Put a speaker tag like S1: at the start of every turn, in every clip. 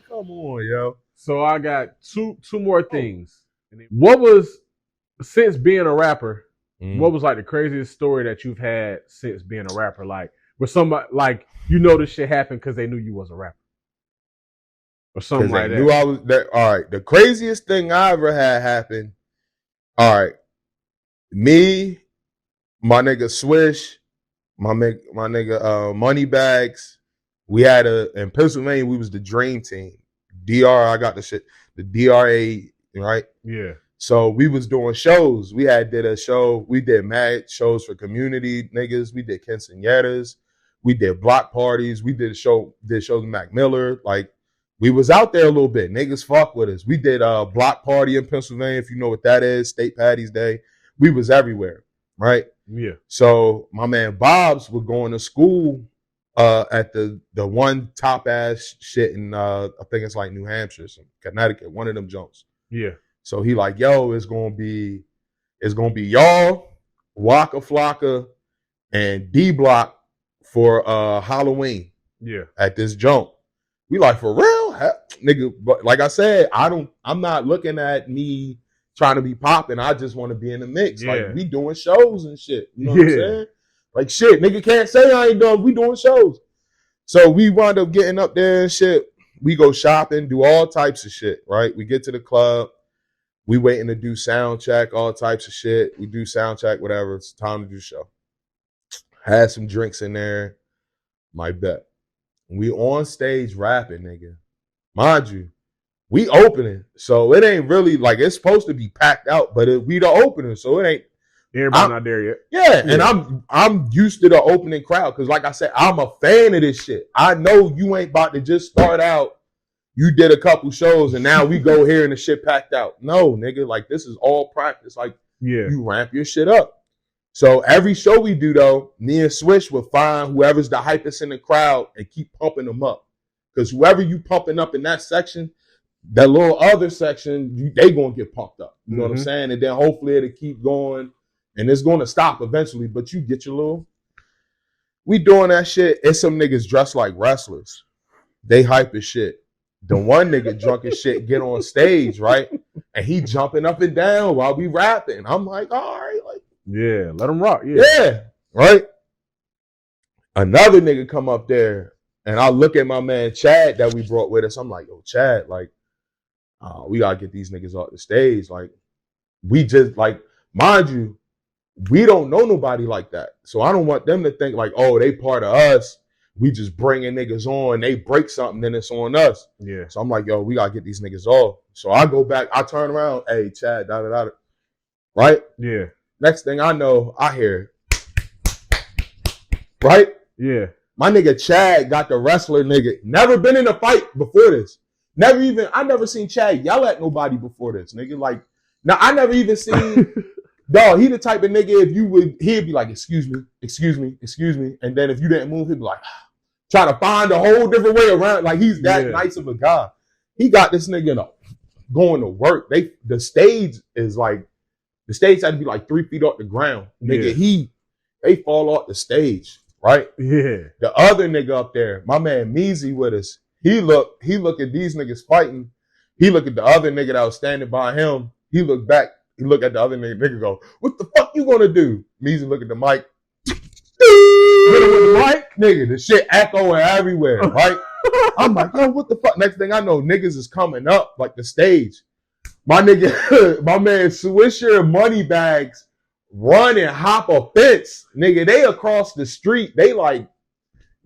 S1: come on, yo.
S2: So I got two more things. What was, since being a rapper, what was like the craziest story that you've had since being a rapper? Like, where somebody, like, you know this shit happened because they knew you was a rapper. Or something like that.
S1: Knew I was that. All right. The craziest thing I ever had happen. All right. Me, my nigga Swish, my nigga Moneybags. We had in Pennsylvania, we was the dream team. I got the shit, the DRA, right?
S2: Yeah.
S1: So we was doing shows. We did a show. We did mad shows for community niggas. We did quinceañeras. We did block parties. We did shows with Mac Miller. Like, we was out there a little bit. Niggas fuck with us. We did a block party in Pennsylvania, if you know what that is, State Patty's Day. We was everywhere, right?
S2: Yeah.
S1: So my man Bob's was going to school at the one top ass shit in I think it's like New Hampshire, some Connecticut, one of them Jones.
S2: Yeah.
S1: So he like, yo, it's gonna be y'all, Waka Flocka, and D Block for Halloween.
S2: Yeah.
S1: At this jump. We like, for real? Nigga, but like I said, I'm not looking at me trying to be popping. I just want to be in the mix.
S2: Yeah.
S1: Like, we doing shows and shit. You know what I'm saying? Like, shit, nigga can't say I ain't doing, we doing shows. So we wound up getting up there and shit. We go shopping, do all types of shit, right? We get to the club. We waiting to do sound check, all types of shit. We do sound check, whatever. It's time to do show. Had some drinks in there. My bet. We on stage rapping, nigga. Mind you, we opening. So it ain't really like, it's supposed to be packed out, but we the opener. So it ain't.
S2: Everybody not there yet.
S1: Yeah, and I'm used to the opening crowd. Cause like I said, I'm a fan of this shit. I know you ain't about to just start out. You did a couple shows and now we go here and the shit packed out. No, nigga, like this is all practice. Like, you ramp your shit up. So every show we do though, me and Swish will find whoever's the hypest in the crowd and keep pumping them up. Because whoever you pumping up in that section, that little other section, they gonna get pumped up. You know what I'm saying? And then hopefully it'll keep going and it's gonna stop eventually, but you get your little. We doing that shit. It's some niggas dressed like wrestlers. They hype as shit. The one nigga drunk as shit get on stage, right? And he jumping up and down while we rapping. I'm like, all right, like,
S2: yeah, let him rock.
S1: Yeah, right? Another nigga come up there and I look at my man Chad that we brought with us. I'm like, yo, Chad, like, we gotta get these niggas off the stage. Like, we just, like, mind you, we don't know nobody like that. So I don't want them to think like, oh, they part of us. We just bringing niggas on. They break something, then it's on us.
S2: Yeah.
S1: So I'm like, yo, we gotta get these niggas off. So I go back, I turn around, hey, Chad, da-da-da. Right?
S2: Yeah.
S1: Next thing I know, I hear, right?
S2: Yeah.
S1: My nigga Chad got the wrestler nigga. Never been in a fight before this. I never seen Chad yell at nobody before this, nigga. Like, now I never even seen, dog, he the type of nigga, he'd be like, excuse me. And then if you didn't move, he'd be like, trying to find a whole different way around. Like, he's that nice of a guy. He got this nigga going to work. The stage had to be like 3 feet off the ground. Nigga, they fall off the stage, right?
S2: Yeah.
S1: The other nigga up there, my man Meezy with us, he look at these niggas fighting. He look at the other nigga that was standing by him. He look back. He look at the other nigga go, what the fuck you gonna do? Meezy look at the mic. Hit him with the mic, nigga, the shit echoing everywhere, right? I'm like, yo, what the fuck? Next thing I know, niggas is coming up like the stage. My nigga, my man Swisher and Moneybags run and hop a fence. Nigga, they across the street. They like,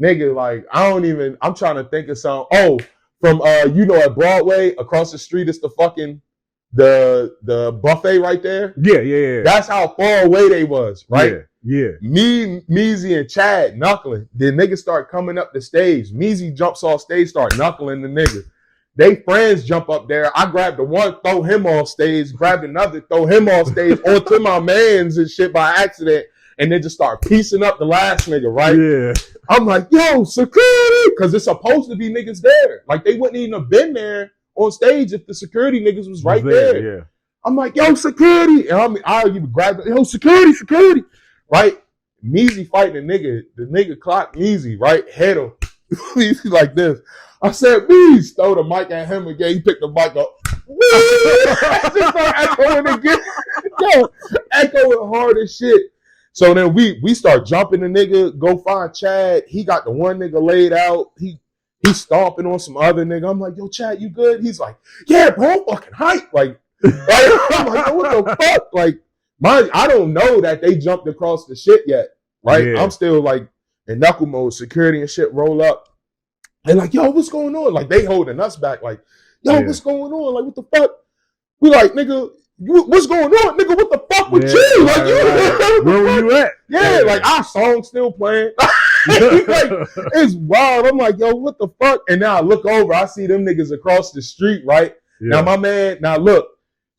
S1: nigga, like, I'm trying to think of something. Oh, from, at Broadway, across the street is the fucking, the buffet right there.
S2: Yeah.
S1: That's how far away they was, right?
S2: Yeah.
S1: Me, Meezy, and Chad knuckling. The niggas start coming up the stage. Meezy jumps off stage, start knuckling the nigga. They friends jump up there. I grab the one, throw him off stage, grab another, throw him off stage onto my mans and shit by accident, and then just start piecing up the last nigga, right?
S2: Yeah.
S1: I'm like, yo, security, because it's supposed to be niggas there. Like, they wouldn't even have been there on stage if the security niggas was right there.
S2: Yeah.
S1: I'm like, yo, security. And I even grab it, yo, security. Right? Meezy fighting the nigga. The nigga clocked Meezy, right? Hit him. He's like this. I said, please throw the mic at him again. He picked the mic up. I just start echoing again. Yo, echoing hard as shit. So then we start jumping the nigga, go find Chad. He got the one nigga laid out. He's stomping on some other nigga. I'm like, yo, Chad, you good? He's like, yeah, bro, I'm fucking hype. Like I'm like, yo, what the fuck? Like, I don't know that they jumped across the shit yet, right? Yeah. I'm still like in knuckle mode, security and shit roll up. And like, yo, what's going on? Like, they holding us back. Like, yo, what's going on? Like, what the fuck? We like, nigga, what's going on? Nigga, what the fuck with you? Like,
S2: where were you at?
S1: Yeah, like, our song's still playing. Like, it's wild. I'm like, yo, what the fuck? And now I look over, I see them niggas across the street, right? Yeah. Now, my man, look,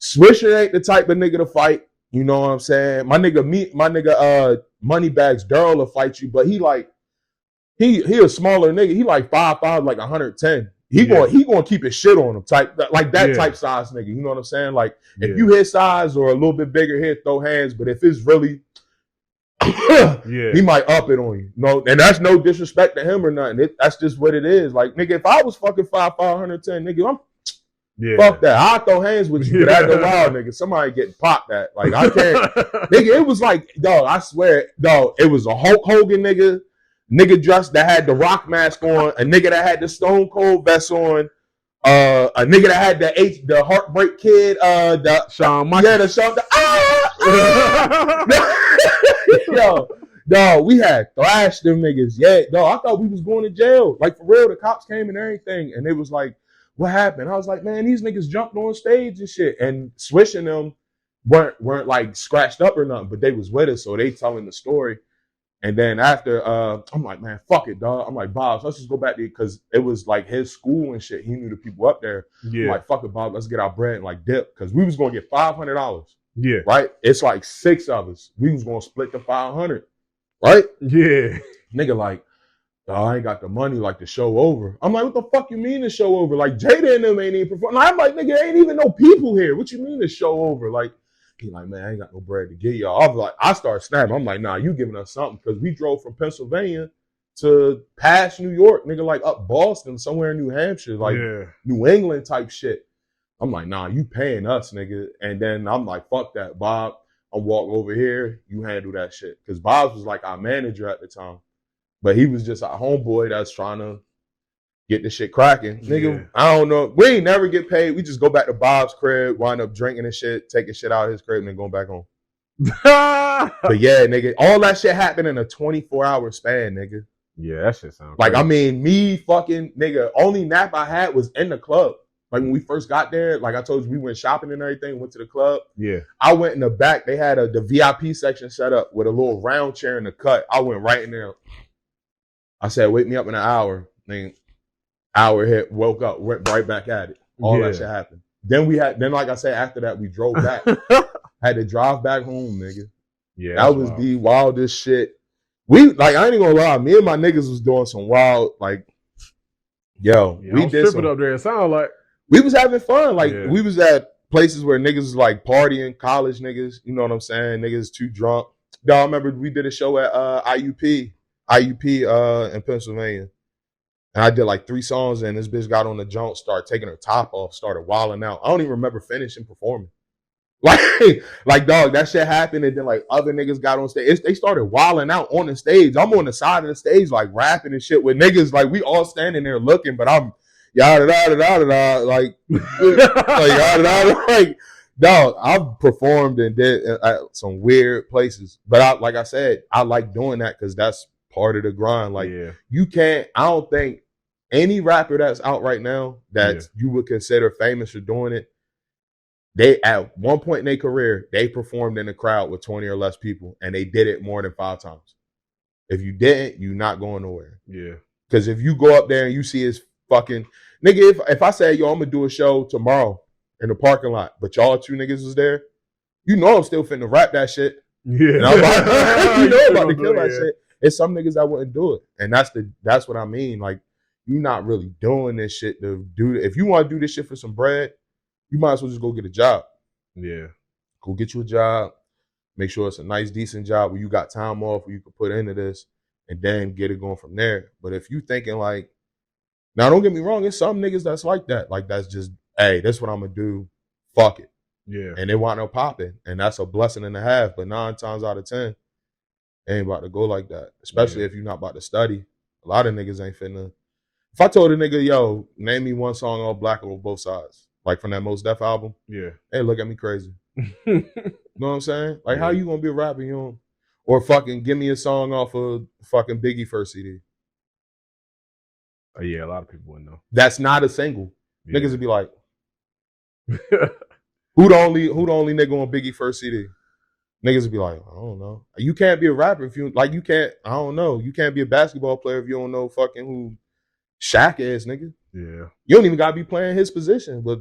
S1: Swisher ain't the type of nigga to fight. You know what I'm saying? My nigga, Moneybags Daryl will fight you, but he a smaller nigga. He like 5'5", like 110. He gonna keep his shit on him, type type size nigga. You know what I'm saying? Like if you his size or a little bit bigger, he'll throw hands. But if it's really, he might up it on you. No, and that's no disrespect to him or nothing. That's just what it is. Like nigga, if I was fucking 5'5", 110, nigga, fuck that. I'll throw hands with you, but that's the wild nigga. Somebody getting popped at. Like I can't, nigga. It was like, dog. I swear, dog. It was a Hulk Hogan nigga. Nigga dressed that had the Rock mask on, a nigga that had the Stone Cold vest on, a nigga that had the Heartbreak Kid, the
S2: Shawn Michaels.
S1: Yo, dog, we had thrashed them niggas. Yeah, dog, I thought we was going to jail. Like for real, the cops came and everything, and it was like, what happened? I was like, man, these niggas jumped on stage and shit, and swishing them weren't like scratched up or nothing, but they was with us, so they telling the story. And then after, I'm like, man, fuck it, dog. I'm like, Bob, let's just go back there because it was like his school and shit. He knew the people up there. Yeah. I'm like, fuck it, Bob. Let's get our bread and like dip because we was gonna get $500. Yeah. Right. It's like 6 of us. We was gonna split the 500. Right. Yeah. Nigga, like, dog, I ain't got the money. Like the show over. I'm like, what the fuck you mean the show over? Like Jada and them ain't even performing. I'm like, nigga, ain't even no people here. What you mean the show over? Like. He like, man, I ain't got no bread to get y'all. I was like, I started snapping. I'm like, nah, you giving us something because we drove from Pennsylvania to past New York, nigga, like up Boston, somewhere in New Hampshire, like New England type shit. I'm like, nah, you paying us, nigga. And then I'm like, fuck that, Bob. I'll walk over here. You handle that shit because Bob was like our manager at the time, but he was just our homeboy that's trying to get this shit cracking. Nigga, I don't know. We ain't never get paid. We just go back to Bob's crib, wind up drinking and shit, taking shit out of his crib, and then going back home. But yeah, nigga, all that shit happened in a 24-hour span, nigga.
S2: Yeah, that shit sounds
S1: like,
S2: crazy.
S1: I mean, me fucking, nigga, only nap I had was in the club. Like when we first got there, like I told you, we went shopping and everything, went to the club. Yeah. I went in the back. They had the VIP section set up with a little round chair in the cut. I went right in there. I said, wake me up in an hour. Nigga, hour hit, woke up, went right back at it. All that shit happened. Then like I said, after that, we drove back. Had to drive back home, nigga. Yeah. That was the wildest shit. We, like, I ain't even gonna lie, me and my niggas was doing some wild, like, yo, we did some.
S2: Up there, it sounded like.
S1: We was having fun. Like, we was at places where niggas was like partying, college niggas, you know what I'm saying? Niggas too drunk. Y'all remember we did a show at IUP in Pennsylvania. And I did like 3 songs, and this bitch got on the jump, started taking her top off, started wilding out. I don't even remember finishing performing. Like dog, that shit happened, and then like other niggas got on stage. They started wilding out on the stage. I'm on the side of the stage, like rapping and shit with niggas. Like we all standing there looking, but I'm yada da da da like yada da. Like dog, I've performed and did at some weird places, but like I said, I like doing that because that's part of the grind. Like you can't. I don't think any rapper that's out right now that you would consider famous for doing it, they at one point in their career, they performed in a crowd with 20 or less people, and they did it more than 5 times. If you didn't, you're not going nowhere. Yeah. Because if you go up there and you see his fucking nigga, if I say, yo, I'm gonna do a show tomorrow in the parking lot, but y'all 2 niggas was there, you know I'm still finna rap that shit. Yeah. And I'm about, you know I'm about to kill that shit. It's some niggas that wouldn't do it. And that's what I mean. Like, you're not really doing this shit to do it. If you want to do this shit for some bread, you might as well just go get a job. Yeah. Go get you a job. Make sure it's a nice, decent job where you got time off, where you can put into this. and then get it going from there. But if you thinking like, now don't get me wrong, there's some niggas that's like that. Like that's just, hey, that's what I'm gonna do. Fuck it.
S2: Yeah.
S1: And they want no popping. And that's a blessing and a half. But 9 times out of 10, they ain't about to go like that. Especially if you're not about to study. A lot of niggas ain't finna. If I told a nigga, yo, name me one song all black on both sides, like from that Mos Def album, they look at me crazy. You know what I'm saying? Like, how you gonna be a rapper? You don't, or fucking give me a song off of fucking Biggie first CD.
S2: Yeah, a lot of people wouldn't know.
S1: That's not a single. Niggas would be like, who the only nigga on Biggie first CD? Niggas would be like, I don't know. You can't be a rapper if you like. You can't. I don't know. You can't be a basketball player if you don't know fucking who Shaq is, nigga.
S2: Yeah.
S1: You don't even gotta be playing his position, but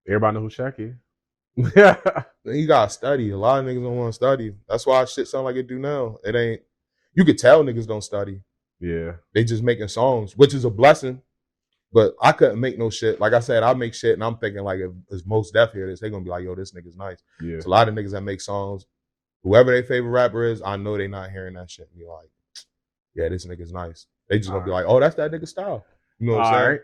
S2: everybody know who Shaq is.
S1: You gotta study. A lot of niggas don't want to study. That's why shit sound like it do now. It ain't. You could tell niggas don't study.
S2: Yeah. They
S1: just making songs, which is a blessing. But I couldn't make no shit. Like I said, I make shit, and I'm thinking like if it's Mos Def here, they gonna be like, yo, this nigga's nice.
S2: Yeah.
S1: It's a lot of niggas that make songs. Whoever their favorite rapper is, I know they not hearing that shit and be like, yeah, this nigga's nice. They just gonna be like, oh, that's that nigga style. You know what I'm saying?